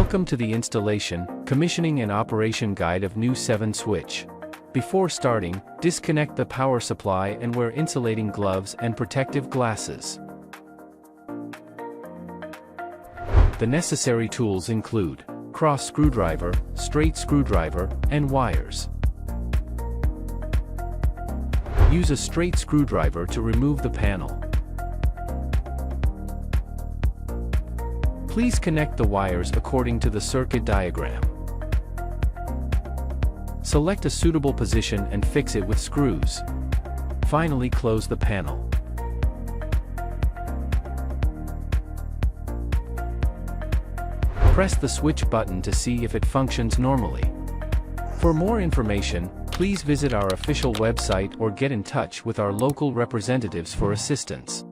Welcome to the installation, commissioning and operation guide of NEW7 switch. Before starting, disconnect the power supply and wear insulating gloves and protective glasses. The necessary tools include cross screwdriver, straight screwdriver, and wires. Use a straight screwdriver to remove the panel. Please connect the wires according to the circuit diagram. Select a suitable position and fix it with screws. Finally, close the panel. Press the switch button to see if it functions normally. For more information, please visit our official website or get in touch with our local representatives for assistance.